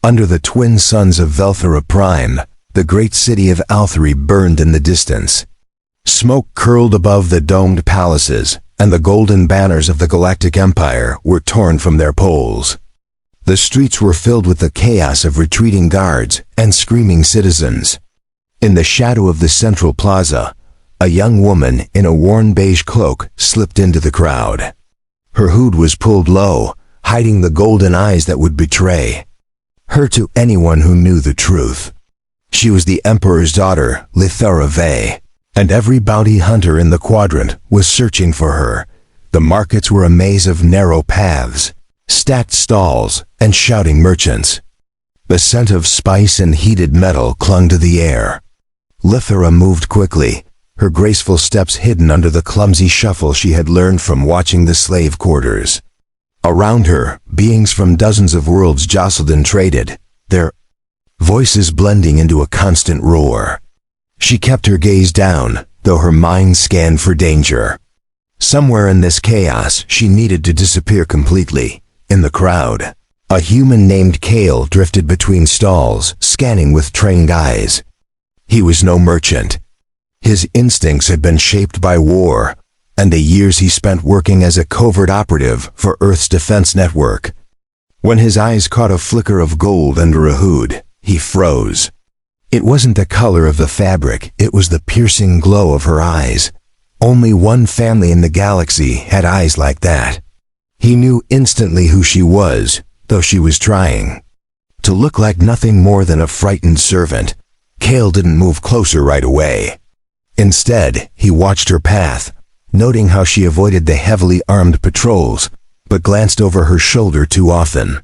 Under the twin suns of Velthera Prime, the great city of Althari burned in the distance. Smoke curled above the domed palaces, and the golden banners of the Galactic Empire were torn from their poles. The streets were filled with the chaos of retreating guards and screaming citizens. In the shadow of the central plaza, a young woman in a worn beige cloak slipped into the crowd. Her hood was pulled low, hiding the golden eyes that would betray her to anyone who knew the truth. She was the Emperor's daughter, Lithara Vey, and every bounty hunter in the quadrant was searching for her. The markets were a maze of narrow paths, stacked stalls, and shouting merchants. The scent of spice and heated metal clung to the air. Lithara moved quickly, her graceful steps hidden under the clumsy shuffle she had learned from watching the slave quarters. Around her, beings from dozens of worlds jostled and traded, their voices blending into a constant roar. She kept her gaze down, though her mind scanned for danger. Somewhere in this chaos, she needed to disappear completely. In the crowd, a human named Kale drifted between stalls, scanning with trained eyes. He was no merchant. His instincts had been shaped by war, and the years he spent working as a covert operative for Earth's defense network. When his eyes caught a flicker of gold under a hood, he froze. It wasn't the color of the fabric, it was the piercing glow of her eyes. Only one family in the galaxy had eyes like that. He knew instantly who she was, though she was trying to look like nothing more than a frightened servant. Kale didn't move closer right away. Instead, he watched her path, noting how she avoided the heavily armed patrols, but glanced over her shoulder too often.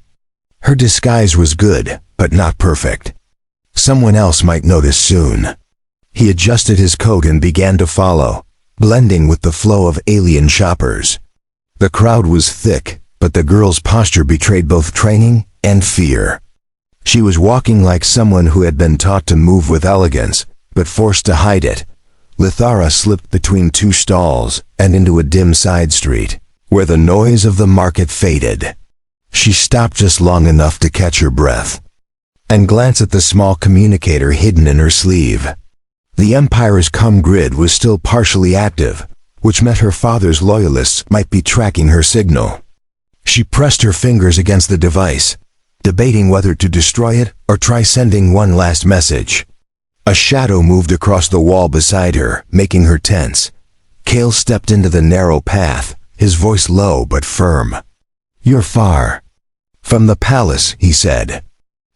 Her disguise was good, but not perfect. Someone else might notice soon. He adjusted his coat and began to follow, blending with the flow of alien shoppers. The crowd was thick, but the girl's posture betrayed both training and fear. She was walking like someone who had been taught to move with elegance, but forced to hide it. Lithara slipped between two stalls and into a dim side street, where the noise of the market faded. She stopped just long enough to catch her breath and glance at the small communicator hidden in her sleeve. The Empire's grid was still partially active, which meant her father's loyalists might be tracking her signal. She pressed her fingers against the device, debating whether to destroy it or try sending one last message. A shadow moved across the wall beside her, making her tense. Kale stepped into the narrow path, his voice low but firm. "You're far from the palace," he said.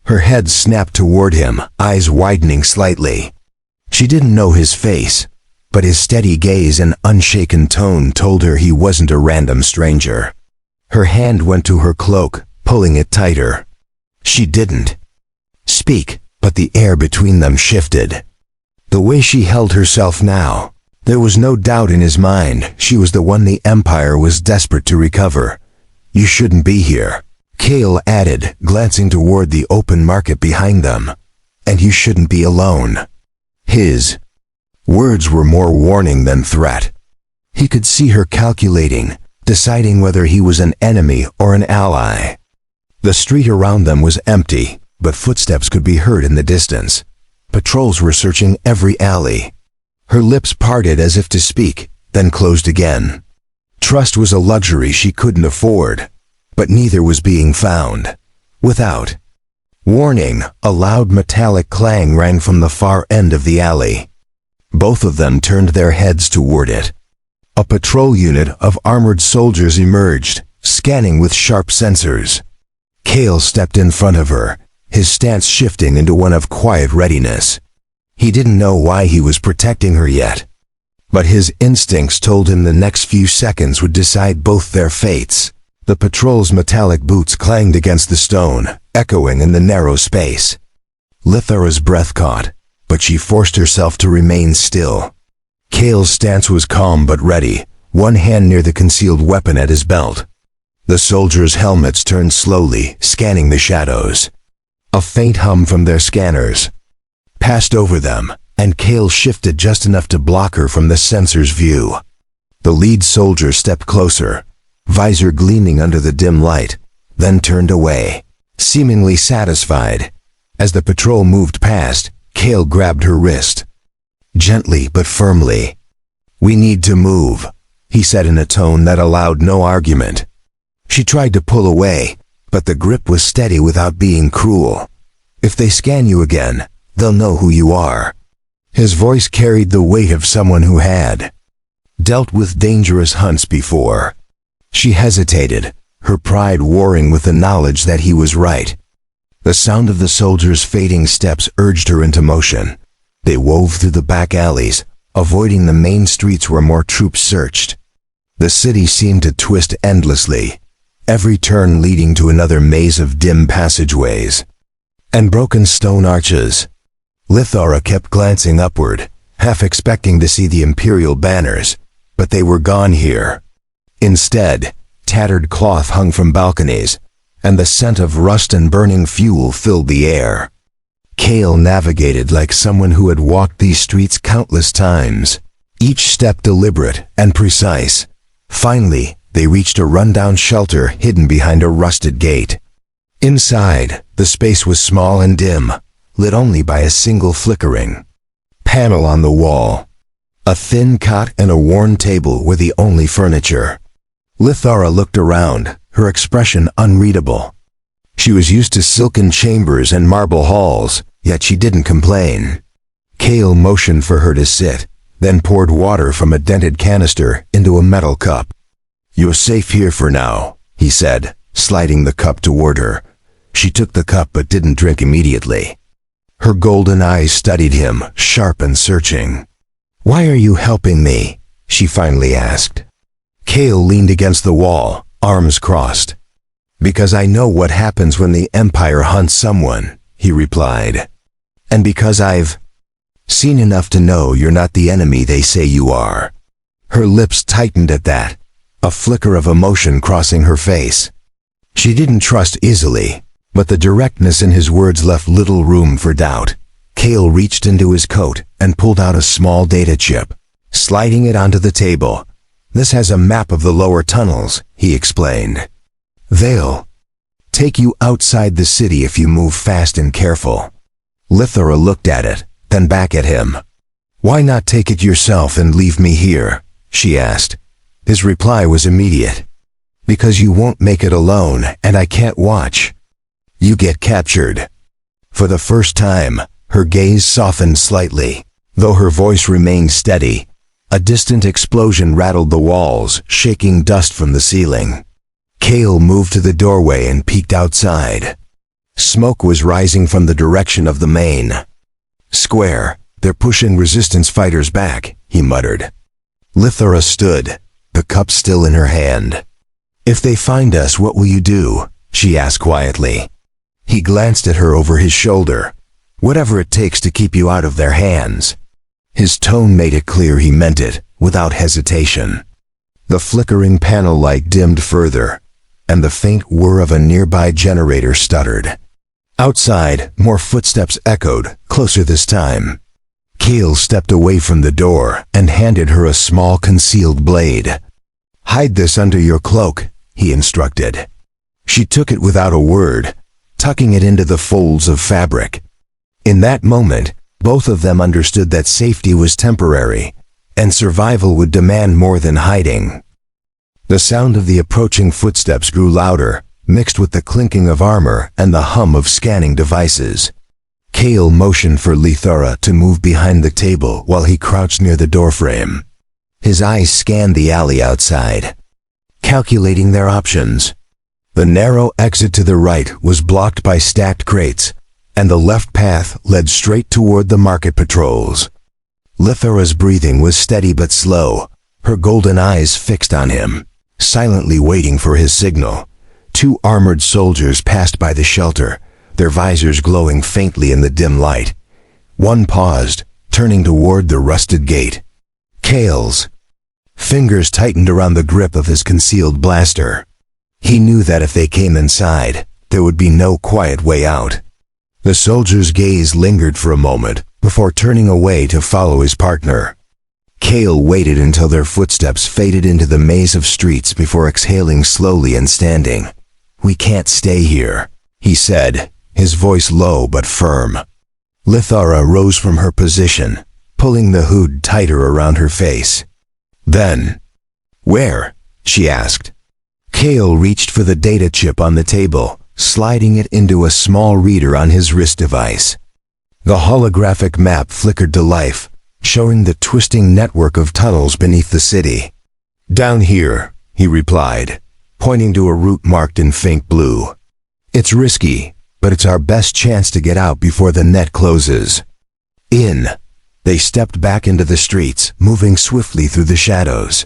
Her head snapped toward him, eyes widening slightly. She didn't know his face, but his steady gaze and unshaken tone told her he wasn't a random stranger. Her hand went to her cloak, pulling it tighter. She didn't speak, but the air between them shifted. The way she held herself now, there was no doubt in his mind she was the one the Empire was desperate to recover. "You shouldn't be here," Kale added, glancing toward the open market behind them. "And you shouldn't be alone." His words were more warning than threat. He could see her calculating, deciding whether he was an enemy or an ally. The street around them was empty, but footsteps could be heard in the distance. Patrols were searching every alley. Her lips parted as if to speak, then closed again. Trust was a luxury she couldn't afford, but neither was being found. Without warning, a loud metallic clang rang from the far end of the alley. Both of them turned their heads toward it. A patrol unit of armored soldiers emerged, scanning with sharp sensors. Kale stepped in front of her, his stance shifting into one of quiet readiness. He didn't know why he was protecting her yet, but his instincts told him the next few seconds would decide both their fates. The patrol's metallic boots clanged against the stone, echoing in the narrow space. Lithara's breath caught, but she forced herself to remain still. Kale's stance was calm but ready, one hand near the concealed weapon at his belt. The soldiers' helmets turned slowly, scanning the shadows. A faint hum from their scanners passed over them, and Kale shifted just enough to block her from the sensor's view. The lead soldier stepped closer, visor gleaming under the dim light, then turned away, seemingly satisfied. As the patrol moved past, Cale grabbed her wrist. Gently but firmly. "We need to move," he said in a tone that allowed no argument. She tried to pull away, but the grip was steady without being cruel. "If they scan you again, they'll know who you are." His voice carried the weight of someone who had dealt with dangerous hunts before. She hesitated, her pride warring with the knowledge that he was right. The sound of the soldiers' fading steps urged her into motion. They wove through the back alleys, avoiding the main streets where more troops searched. The city seemed to twist endlessly, every turn leading to another maze of dim passageways and broken stone arches. Lithara kept glancing upward, half expecting to see the Imperial banners, but they were gone here. Instead, tattered cloth hung from balconies, and the scent of rust and burning fuel filled the air. Cale navigated like someone who had walked these streets countless times, each step deliberate and precise. Finally, they reached a rundown shelter hidden behind a rusted gate. Inside, the space was small and dim, lit only by a single flickering panel on the wall. A thin cot and a worn table were the only furniture. Lithara looked around, her expression unreadable. She was used to silken chambers and marble halls, yet she didn't complain. Cale motioned for her to sit, then poured water from a dented canister into a metal cup. "You're safe here for now," he said, sliding the cup toward her. She took the cup but didn't drink immediately. Her golden eyes studied him, sharp and searching. "Why are you helping me?" she finally asked. Cale leaned against the wall, arms crossed. "Because I know what happens when the Empire hunts someone," he replied. "And because I've seen enough to know you're not the enemy they say you are." Her lips tightened at that, a flicker of emotion crossing her face. She didn't trust easily, but the directness in his words left little room for doubt. Cale reached into his coat and pulled out a small data chip, sliding it onto the table. "This has a map of the lower tunnels," he explained. "They'll take you outside the city if you move fast and careful." Lithara looked at it, then back at him. "Why not take it yourself and leave me here?" she asked. His reply was immediate. "Because you won't make it alone, and I can't watch you get captured." For the first time, her gaze softened slightly, though her voice remained steady. A distant explosion rattled the walls, shaking dust from the ceiling. Cale moved to the doorway and peeked outside. Smoke was rising from the direction of the main square. "They're pushing resistance fighters back," he muttered. Lithara stood, the cup still in her hand. "If they find us, what will you do?" she asked quietly. He glanced at her over his shoulder. "Whatever it takes to keep you out of their hands." His tone made it clear he meant it, without hesitation. The flickering panel light dimmed further, and the faint whir of a nearby generator stuttered. Outside, more footsteps echoed, closer this time. Cale stepped away from the door and handed her a small concealed blade. "Hide this under your cloak," he instructed. She took it without a word, tucking it into the folds of fabric. In that moment, both of them understood that safety was temporary, and survival would demand more than hiding. The sound of the approaching footsteps grew louder, mixed with the clinking of armor and the hum of scanning devices. Cale motioned for Lithara to move behind the table while he crouched near the doorframe. His eyes scanned the alley outside, calculating their options. The narrow exit to the right was blocked by stacked crates, and the left path led straight toward the market patrols. Lithara's breathing was steady but slow, her golden eyes fixed on him, silently waiting for his signal. Two armored soldiers passed by the shelter, their visors glowing faintly in the dim light. One paused, turning toward the rusted gate. Cale's fingers tightened around the grip of his concealed blaster. He knew that if they came inside, there would be no quiet way out. The soldier's gaze lingered for a moment before turning away to follow his partner. Cale waited until their footsteps faded into the maze of streets before exhaling slowly and standing. "We can't stay here," he said, his voice low but firm. Lithara rose from her position, pulling the hood tighter around her face. Then, "Where?" she asked. Kale reached for the data chip on the table, sliding it into a small reader on his wrist device. The holographic map flickered to life, showing the twisting network of tunnels beneath the city. "Down here," he replied, pointing to a route marked in faint blue. "It's risky, but it's our best chance to get out before the net closes." In. They stepped back into the streets, moving swiftly through the shadows.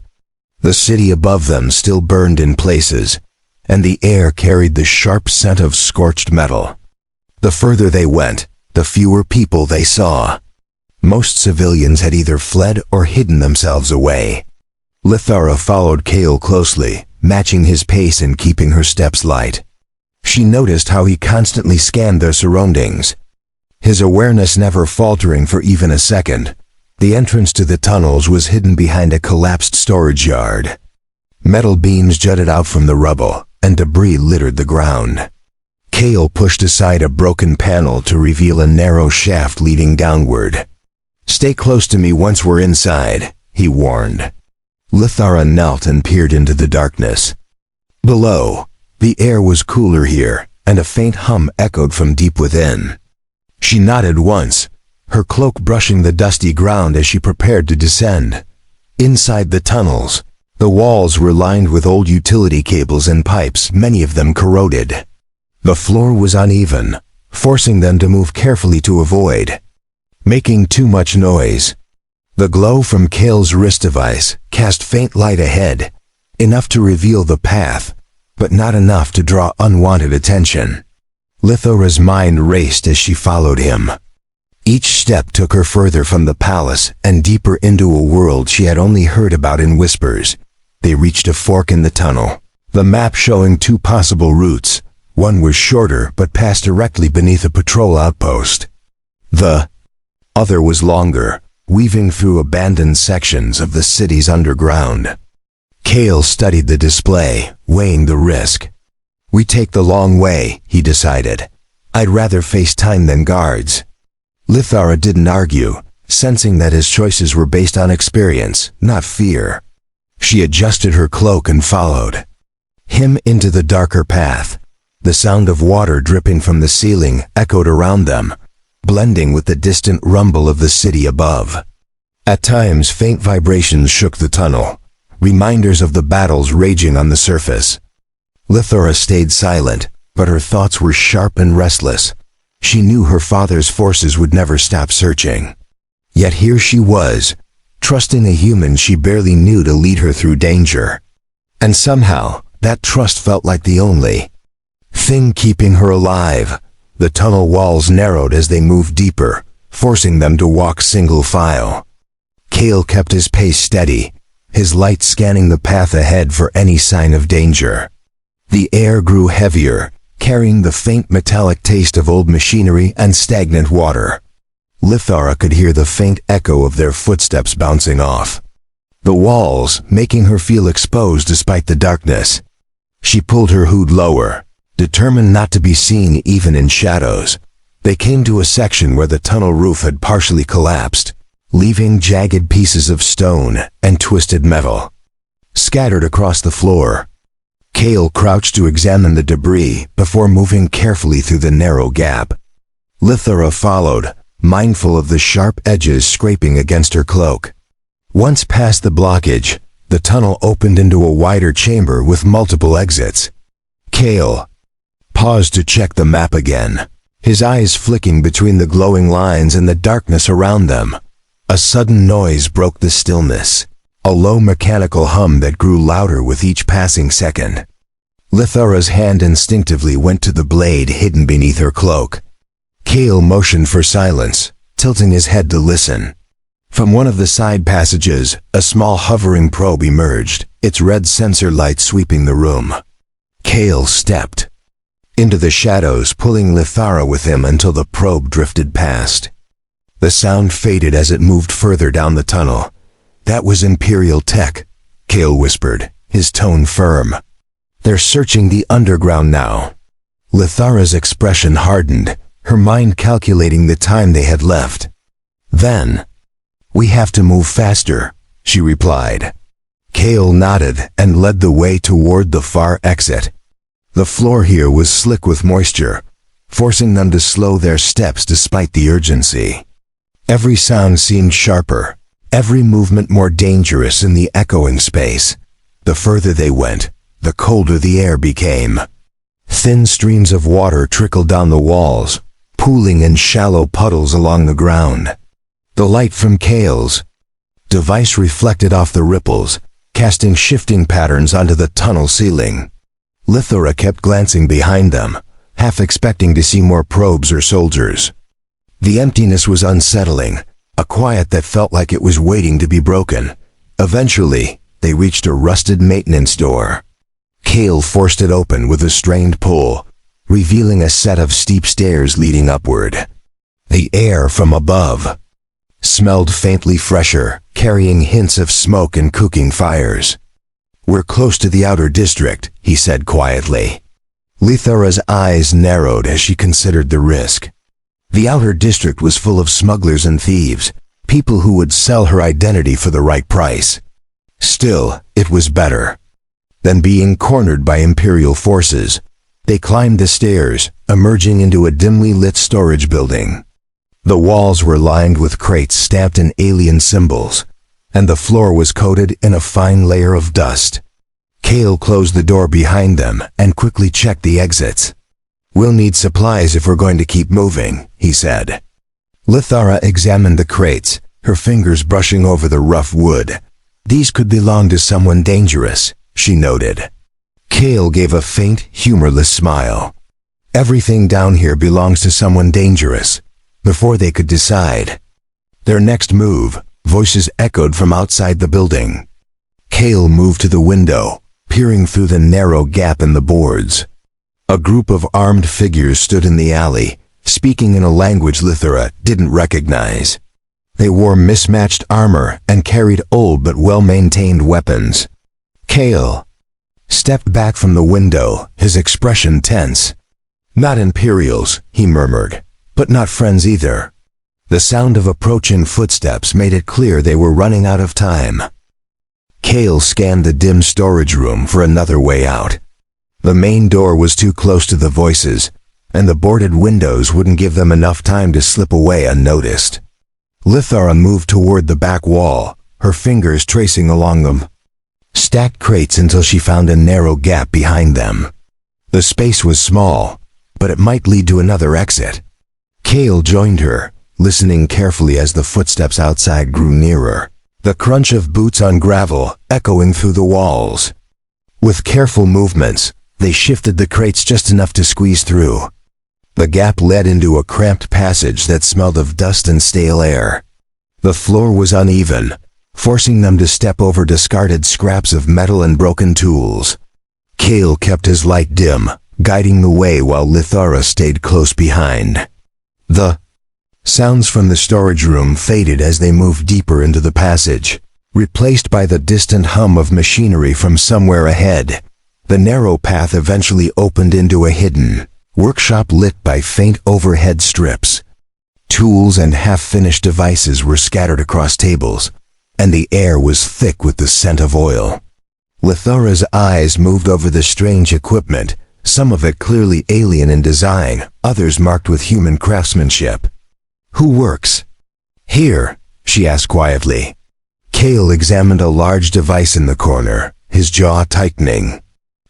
The city above them still burned in places, and the air carried the sharp scent of scorched metal. The further they went, the fewer people they saw. Most civilians had either fled or hidden themselves away. Lithara followed Kale closely, matching his pace and keeping her steps light. She noticed how he constantly scanned their surroundings, his awareness never faltering for even a second. The entrance to the tunnels was hidden behind a collapsed storage yard. Metal beams jutted out from the rubble, and debris littered the ground. Kale pushed aside a broken panel to reveal a narrow shaft leading downward. "Stay close to me once we're inside," he warned. Lithara knelt and peered into the darkness. Below, the air was cooler here, and a faint hum echoed from deep within. She nodded once, her cloak brushing the dusty ground as she prepared to descend. Inside the tunnels, the walls were lined with old utility cables and pipes, many of them corroded. The floor was uneven, forcing them to move carefully to avoid making too much noise. The glow from Kale's wrist device cast faint light ahead, enough to reveal the path, but not enough to draw unwanted attention. Lithara's mind raced as she followed him. Each step took her further from the palace and deeper into a world she had only heard about in whispers. They reached a fork in the tunnel, the map showing two possible routes. One was shorter but passed directly beneath a patrol outpost. The other was longer, weaving through abandoned sections of the city's underground. Kale studied the display, weighing the risk. "We take the long way," he decided. "I'd rather face time than guards." Lithara didn't argue, sensing that his choices were based on experience, not fear. She adjusted her cloak and followed him into the darker path. The sound of water dripping from the ceiling echoed around them, blending with the distant rumble of the city above. At times, faint vibrations shook the tunnel, reminders of the battles raging on the surface. Lithara stayed silent, but her thoughts were sharp and restless. She knew her father's forces would never stop searching. Yet here she was, trusting a human she barely knew to lead her through danger. And somehow, that trust felt like the only thing keeping her alive. The tunnel walls narrowed as they moved deeper, forcing them to walk single file. Kale kept his pace steady, his light scanning the path ahead for any sign of danger. The air grew heavier, carrying the faint metallic taste of old machinery and stagnant water. Lithara could hear the faint echo of their footsteps bouncing off the walls, making her feel exposed despite the darkness. She pulled her hood lower, determined not to be seen even in shadows. They came to a section where the tunnel roof had partially collapsed, leaving jagged pieces of stone and twisted metal scattered across the floor. Kale crouched to examine the debris before moving carefully through the narrow gap. Lithara followed, mindful of the sharp edges scraping against her cloak. Once past the blockage, the tunnel opened into a wider chamber with multiple exits. Kale paused to check the map again, his eyes flicking between the glowing lines and the darkness around them. A sudden noise broke the stillness, a low mechanical hum that grew louder with each passing second. Lithara's hand instinctively went to the blade hidden beneath her cloak. Kale motioned for silence, tilting his head to listen. From one of the side passages, a small hovering probe emerged, its red sensor light sweeping the room. Kale stepped into the shadows, pulling Lithara with him until the probe drifted past. The sound faded as it moved further down the tunnel. "That was Imperial tech," Kale whispered, his tone firm. "They're searching the underground now." Lithara's expression hardened, her mind calculating the time they had left. Then, "We have to move faster," she replied. Kale nodded and led the way toward the far exit. The floor here was slick with moisture, forcing them to slow their steps despite the urgency. Every sound seemed sharper, every movement more dangerous in the echoing space. The further they went, the colder the air became. Thin streams of water trickled down the walls, pooling in shallow puddles along the ground. The light from Kale's device reflected off the ripples, casting shifting patterns onto the tunnel ceiling. Lithara kept glancing behind them, half expecting to see more probes or soldiers. The emptiness was unsettling, a quiet that felt like it was waiting to be broken. Eventually, they reached a rusted maintenance door. Kale forced it open with a strained pull, revealing a set of steep stairs leading upward. The air from above smelled faintly fresher, carrying hints of smoke and cooking fires. "We're close to the outer district," he said quietly. Lithara's eyes narrowed as she considered the risk. The outer district was full of smugglers and thieves, people who would sell her identity for the right price. Still, it was better than being cornered by Imperial forces. They climbed the stairs, emerging into a dimly lit storage building. The walls were lined with crates stamped in alien symbols, and the floor was coated in a fine layer of dust. Kale closed the door behind them and quickly checked the exits. "We'll need supplies if we're going to keep moving," he said. Lithara examined the crates, her fingers brushing over the rough wood. "These could belong to someone dangerous," she noted. Kale gave a faint, humorless smile. "Everything down here belongs to someone dangerous." Before they could decide their next move, voices echoed from outside the building. Kale moved to the window, peering through the narrow gap in the boards. A group of armed figures stood in the alley, speaking in a language Lithara didn't recognize. They wore mismatched armor and carried old but well-maintained weapons. Kale stepped back from the window, his expression tense. "Not Imperials," he murmured, "but not friends either." The sound of approaching footsteps made it clear they were running out of time. Kale scanned the dim storage room for another way out. The main door was too close to the voices, and the boarded windows wouldn't give them enough time to slip away unnoticed. Lithara moved toward the back wall, her fingers tracing along them. Stacked crates until she found a narrow gap behind them. The space was small, but it might lead to another exit. Kale joined her, listening carefully as the footsteps outside grew nearer, the crunch of boots on gravel echoing through the walls. With careful movements, they shifted the crates just enough to squeeze through. The gap led into a cramped passage that smelled of dust and stale air. The floor was uneven, forcing them to step over discarded scraps of metal and broken tools. Kale kept his light dim, guiding the way while Lithara stayed close behind. The sounds from the storage room faded as they moved deeper into the passage, replaced by the distant hum of machinery from somewhere ahead. The narrow path eventually opened into a hidden workshop lit by faint overhead strips. Tools and half-finished devices were scattered across tables, and the air was thick with the scent of oil. Lithara's eyes moved over the strange equipment, some of it clearly alien in design, others marked with human craftsmanship. "Who works here?" she asked quietly. Kale examined a large device in the corner, his jaw tightening.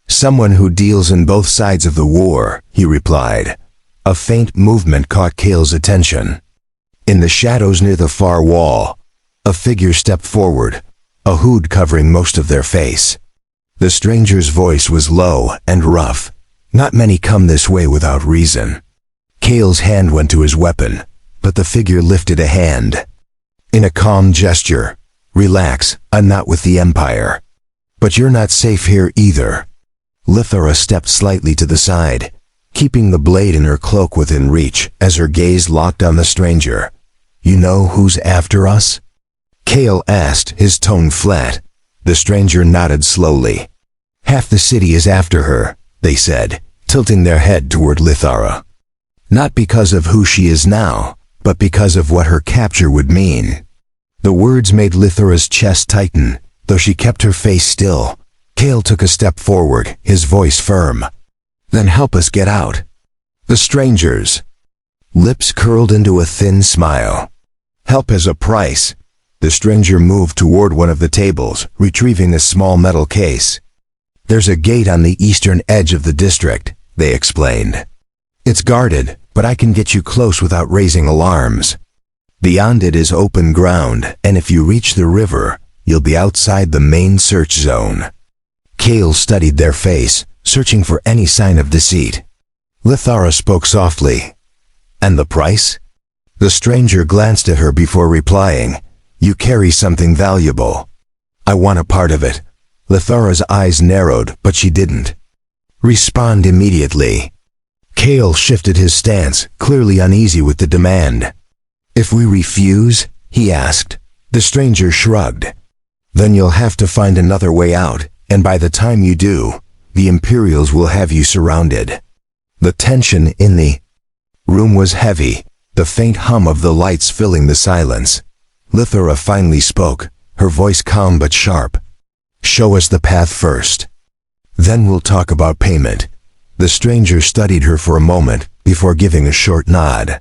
"Someone who deals in both sides of the war," he replied. A faint movement caught Kale's attention. In the shadows near the far wall, a figure stepped forward, a hood covering most of their face. The stranger's voice was low and rough. "Not many come this way without reason." Kale's hand went to his weapon, but the figure lifted a hand. In a calm gesture, "Relax, I'm not with the Empire. But you're not safe here either." Lithara stepped slightly to the side, keeping the blade in her cloak within reach as her gaze locked on the stranger. "You know who's after us?" Kale asked, his tone flat. The stranger nodded slowly. "Half the city is after her," they said, "to tilting their head toward Lithara. Not because of who she is now, but because of what her capture would mean. The words made Lithara's chest tighten, though she kept her face still. Kale took a step forward, his voice firm. "Then help us get out." The stranger's lips curled into a thin smile. "Help has a price." The stranger moved toward one of the tables, retrieving a small metal case. "There's a gate on the eastern edge of the district," they explained. "It's guarded, but I can get you close without raising alarms. Beyond it is open ground, and if you reach the river, you'll be outside the main search zone." Kale studied their face, searching for any sign of deceit. Lithara spoke softly. "And the price?" The stranger glanced at her before replying. "You carry something valuable. I want a part of it." Lithara's eyes narrowed, but she didn't respond immediately. Kale shifted his stance, clearly uneasy with the demand. "If we refuse?" he asked. The stranger shrugged. "Then you'll have to find another way out, and by the time you do, the Imperials will have you surrounded." The tension in the room was heavy, the faint hum of the lights filling the silence. Lithara finally spoke, her voice calm but sharp. "Show us the path first. Then we'll talk about payment." The stranger studied her for a moment before giving a short nod.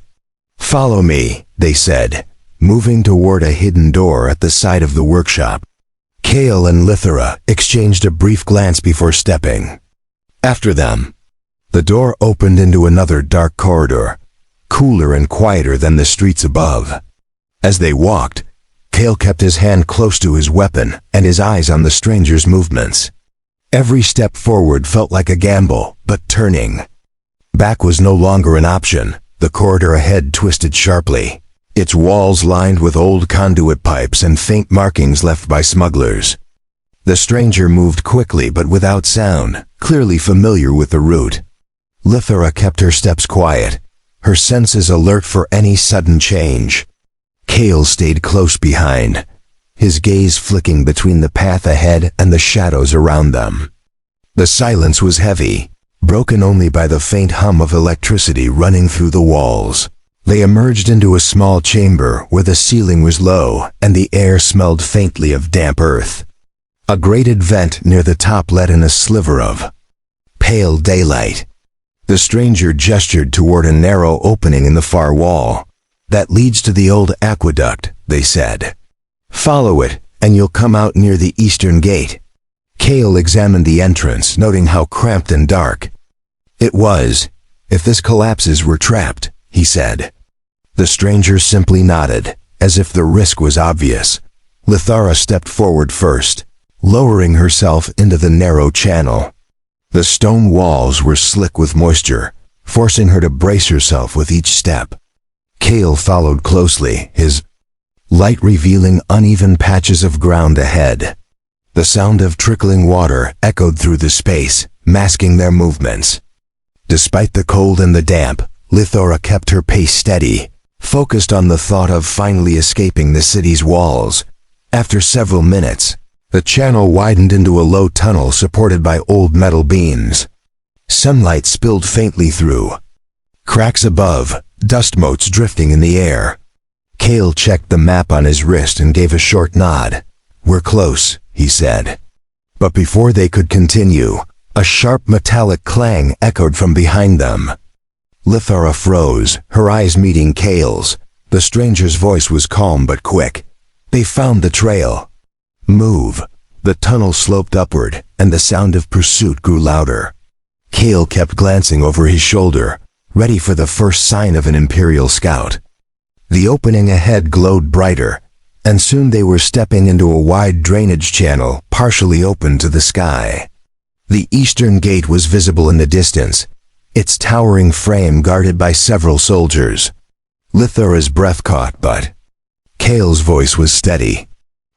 "Follow me," they said, moving toward a hidden door at the side of the workshop. Kale and Lithara exchanged a brief glance before stepping. After them, the door opened into another dark corridor, cooler and quieter than the streets above. As they walked, Kale kept his hand close to his weapon and his eyes on the stranger's movements. Every step forward felt like a gamble, but turning back was no longer an option. The corridor ahead twisted sharply, its walls lined with old conduit pipes and faint markings left by smugglers. The stranger moved quickly but without sound, clearly familiar with the route. Lithara kept her steps quiet, her senses alert for any sudden change. Kale stayed close behind, his gaze flicking between the path ahead and the shadows around them. The silence was heavy, broken only by the faint hum of electricity running through the walls. They emerged into a small chamber where the ceiling was low and the air smelled faintly of damp earth. A grated vent near the top let in a sliver of pale daylight. The stranger gestured toward a narrow opening in the far wall. "That leads to the old aqueduct," they said. "Follow it, and you'll come out near the eastern gate." Kale examined the entrance, noting how cramped and dark it was. "If this collapses, we're trapped," he said. The stranger simply nodded, as if the risk was obvious. Lithara stepped forward first, lowering herself into the narrow channel. The stone walls were slick with moisture, forcing her to brace herself with each step. Kale followed closely, his light revealing uneven patches of ground ahead. The sound of trickling water echoed through the space, masking their movements. Despite the cold and the damp, Lithara kept her pace steady, focused on the thought of finally escaping the city's walls. After several minutes, the channel widened into a low tunnel supported by old metal beams. Sunlight spilled faintly through cracks above, dust motes drifting in the air. Kale checked the map on his wrist and gave a short nod. "We're close," he said. But before they could continue, a sharp metallic clang echoed from behind them. Lithara froze, her eyes meeting Kale's. The stranger's voice was calm but quick. "They found the trail. Move." The tunnel sloped upward, and the sound of pursuit grew louder. Kale kept glancing over his shoulder, ready for the first sign of an Imperial scout. The opening ahead glowed brighter, and soon they were stepping into a wide drainage channel partially open to the sky. The eastern gate was visible in the distance, its towering frame guarded by several soldiers. Lithara's breath caught, but Kale's voice was steady.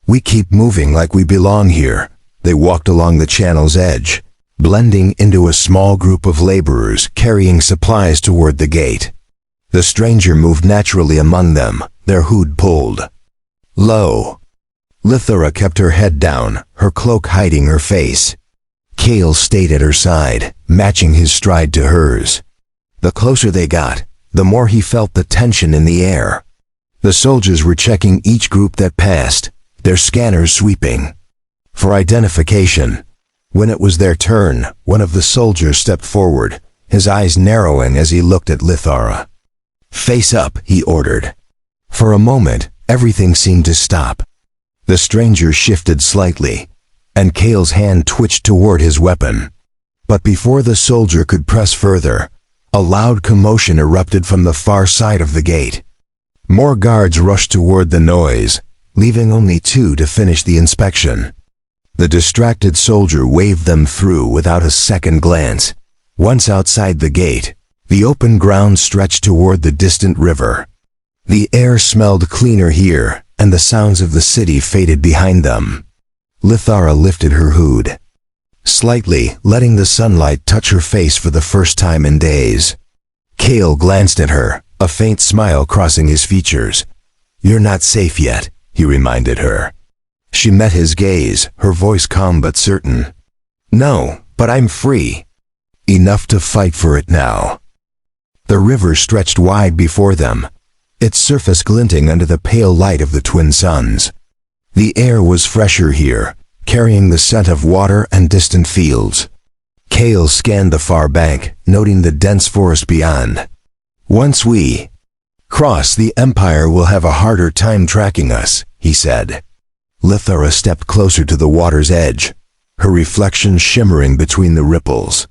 "We keep moving like we belong here." They walked along the channel's edge, blending into a small group of laborers carrying supplies toward the gate. The stranger moved naturally among them, their hood pulled low. Lithara kept her head down, her cloak hiding her face. Kale stayed at her side, matching his stride to hers. The closer they got, the more he felt the tension in the air. The soldiers were checking each group that passed, their scanners sweeping for identification. When it was their turn, one of the soldiers stepped forward, his eyes narrowing as he looked at Lithara. "Face up," he ordered. For a moment, everything seemed to stop. The stranger shifted slightly, and Kale's hand twitched toward his weapon. But before the soldier could press further, a loud commotion erupted from the far side of the gate. More guards rushed toward the noise, leaving only 2 to finish the inspection. The distracted soldier waved them through without a second glance. Once outside the gate, the open ground stretched toward the distant river. The air smelled cleaner here, and the sounds of the city faded behind them. Lithara lifted her hood slightly, letting the sunlight touch her face for the first time in days. Kale glanced at her, a faint smile crossing his features. "You're not safe yet," he reminded her. She met his gaze, her voice calm but certain. "No, but I'm free. Enough to fight for it now." The river stretched wide before them, its surface glinting under the pale light of the twin suns. The air was fresher here, carrying the scent of water and distant fields. Kale scanned the far bank, noting the dense forest beyond. "Once we cross, the Empire will have a harder time tracking us," he said. Lithara stepped closer to the water's edge, her reflection shimmering between the ripples.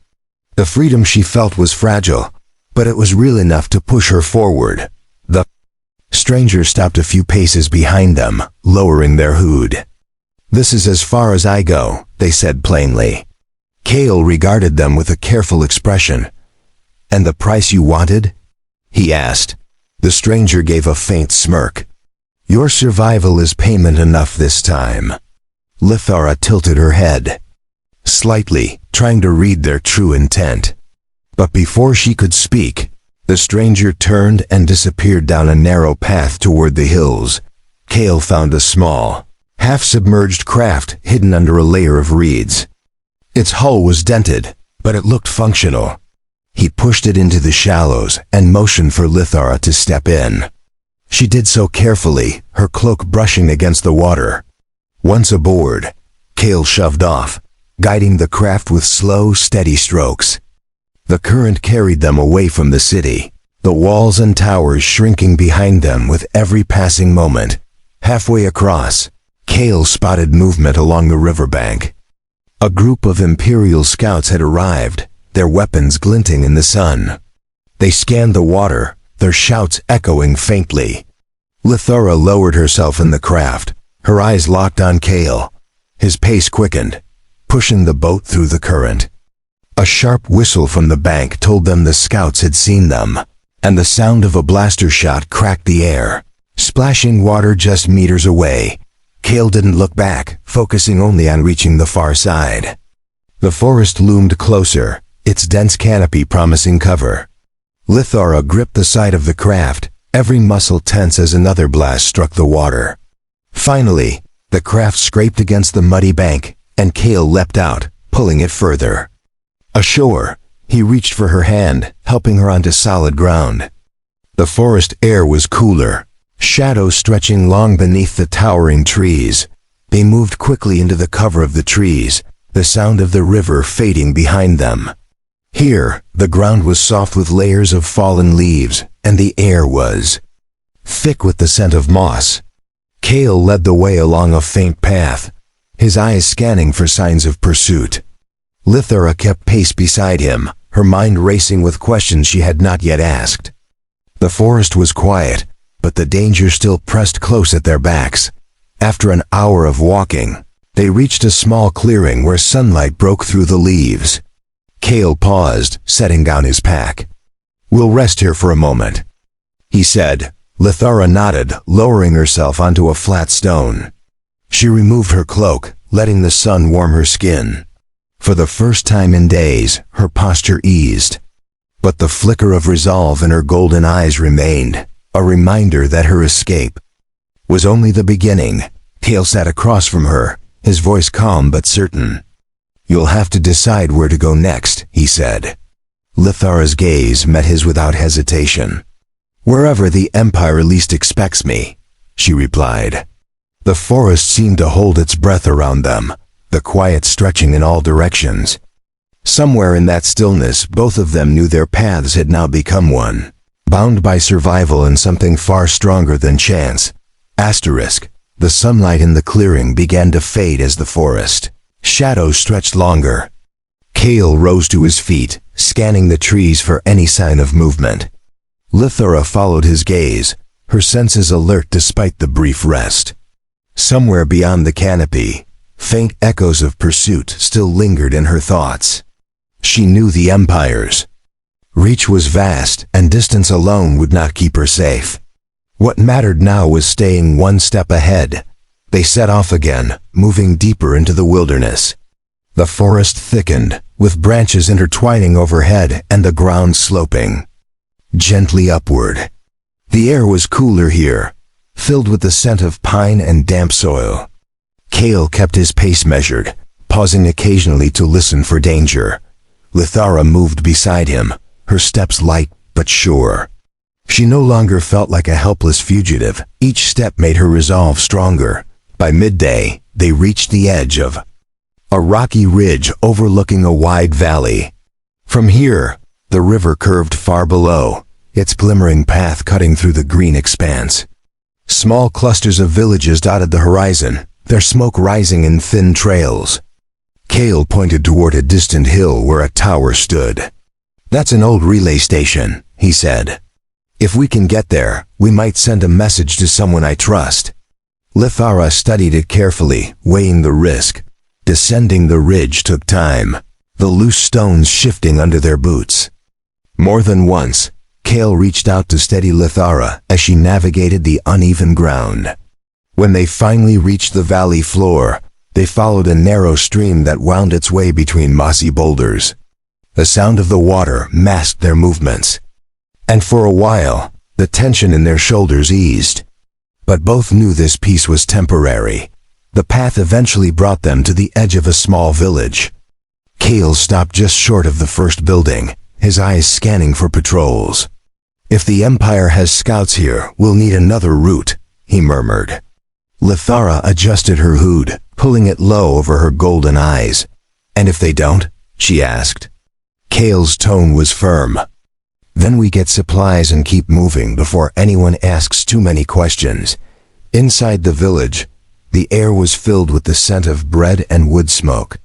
The freedom she felt was fragile, but it was real enough to push her forward. The stranger stopped a few paces behind them, lowering their hood. "This is as far as I go," they said plainly. Kale regarded them with a careful expression. "And the price you wanted?" he asked. The stranger gave a faint smirk. "Your survival is payment enough this time." Lithara tilted her head slightly, trying to read their true intent. But before she could speak, the stranger turned and disappeared down a narrow path toward the hills. Kale found a small, half-submerged craft hidden under a layer of reeds. Its hull was dented, but it looked functional. He pushed it into the shallows and motioned for Lithara to step in. She did so carefully, her cloak brushing against the water. Once aboard, Kale shoved off, guiding the craft with slow, steady strokes. The current carried them away from the city, the walls and towers shrinking behind them with every passing moment. Halfway across, Kale spotted movement along the riverbank. A group of Imperial scouts had arrived, their weapons glinting in the sun. They scanned the water, their shouts echoing faintly. Lithara lowered herself in the craft, her eyes locked on Kale. His pace quickened, pushing the boat through the current. A sharp whistle from the bank told them the scouts had seen them, and the sound of a blaster shot cracked the air, splashing water just meters away. Kale didn't look back, focusing only on reaching the far side. The forest loomed closer, its dense canopy promising cover. Lithara gripped the side of the craft, every muscle tense as another blast struck the water. Finally, the craft scraped against the muddy bank, and Kale leapt out, pulling it further. Ashore, he reached for her hand, helping her onto solid ground. The forest air was cooler, shadows stretching long beneath the towering trees. They moved quickly into the cover of the trees, the sound of the river fading behind them. Here, the ground was soft with layers of fallen leaves, and the air was thick with the scent of moss. Kale led the way along a faint path, his eyes scanning for signs of pursuit. Lithara kept pace beside him, her mind racing with questions she had not yet asked. The forest was quiet, but the danger still pressed close at their backs. After an hour of walking, they reached a small clearing where sunlight broke through the leaves. Kale paused, setting down his pack. "We'll rest here for a moment," he said. Lithara nodded, lowering herself onto a flat stone. She removed her cloak, letting the sun warm her skin. For the first time in days, her posture eased. But the flicker of resolve in her golden eyes remained, a reminder that her escape was only the beginning. Kale sat across from her, his voice calm but certain. "You'll have to decide where to go next," he said. Lithara's gaze met his without hesitation. "Wherever the Empire least expects me," she replied. The forest seemed to hold its breath around them, the quiet stretching in all directions. Somewhere in that stillness, both of them knew their paths had now become one, bound by survival and something far stronger than chance. The sunlight in the clearing began to fade as the forest shadows stretched longer. Kale rose to his feet, scanning the trees for any sign of movement. Lithara followed his gaze, her senses alert despite the brief rest. Somewhere beyond the canopy, faint echoes of pursuit still lingered in her thoughts. She knew the Empire's reach was vast, and distance alone would not keep her safe. What mattered now was staying one step ahead. They set off again, moving deeper into the wilderness. The forest thickened, with branches intertwining overhead and the ground sloping gently upward. The air was cooler here, filled with the scent of pine and damp soil. Kale kept his pace measured, pausing occasionally to listen for danger. Lithara moved beside him, her steps light but sure. She no longer felt like a helpless fugitive. Each step made her resolve stronger. By midday, they reached the edge of a rocky ridge overlooking a wide valley. From here, the river curved far below, its glimmering path cutting through the green expanse. Small clusters of villages dotted the horizon, their smoke rising in thin trails. Kale pointed toward a distant hill where a tower stood. "That's an old relay station," he said. "If we can get there, we might send a message to someone I trust." Lithara studied it carefully, weighing the risk. Descending the ridge took time, the loose stones shifting under their boots. More than once, Kale reached out to steady Lithara as she navigated the uneven ground. When they finally reached the valley floor, they followed a narrow stream that wound its way between mossy boulders. The sound of the water masked their movements, and for a while, the tension in their shoulders eased. But both knew this peace was temporary. The path eventually brought them to the edge of a small village. Kale stopped just short of the first building, his eyes scanning for patrols. "If the Empire has scouts here, we'll need another route," he murmured. Lithara adjusted her hood, pulling it low over her golden eyes. "And if they don't?" she asked. Kale's tone was firm. "Then we get supplies and keep moving before anyone asks too many questions." Inside the village, the air was filled with the scent of bread and wood smoke.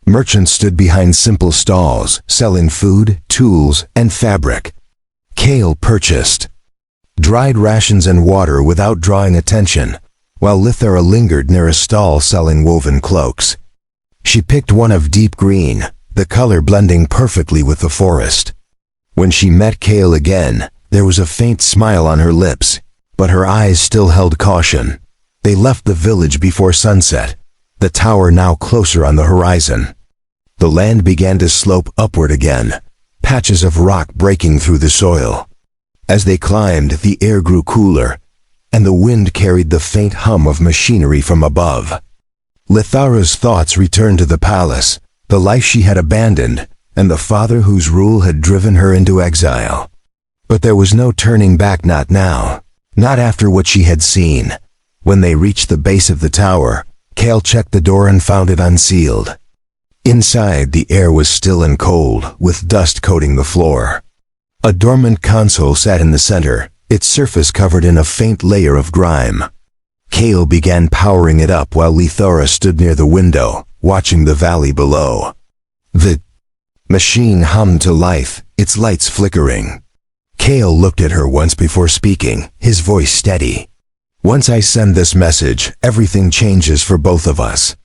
Merchants stood behind simple stalls, selling food, tools, and fabric. Kale purchased dried rations and water without drawing attention, while Lithara lingered near a stall selling woven cloaks. She picked one of deep green, the color blending perfectly with the forest. When she met Kale again, there was a faint smile on her lips, but her eyes still held caution. They left the village before sunset, the tower now closer on the horizon. The land began to slope upward again, patches of rock breaking through the soil. As they climbed, the air grew cooler, and the wind carried the faint hum of machinery from above. Lithara's thoughts returned to the palace, the life she had abandoned, and the father whose rule had driven her into exile. But there was no turning back, not now, not after what she had seen. When they reached the base of the tower, Kale checked the door and found it unsealed. Inside, the air was still and cold, with dust coating the floor. A dormant console sat in the center, its surface covered in a faint layer of grime. Kale began powering it up while Lithara stood near the window, watching the valley below. The machine hummed to life, its lights flickering. Kale looked at her once before speaking, his voice steady. "Once I send this message, everything changes for both of us."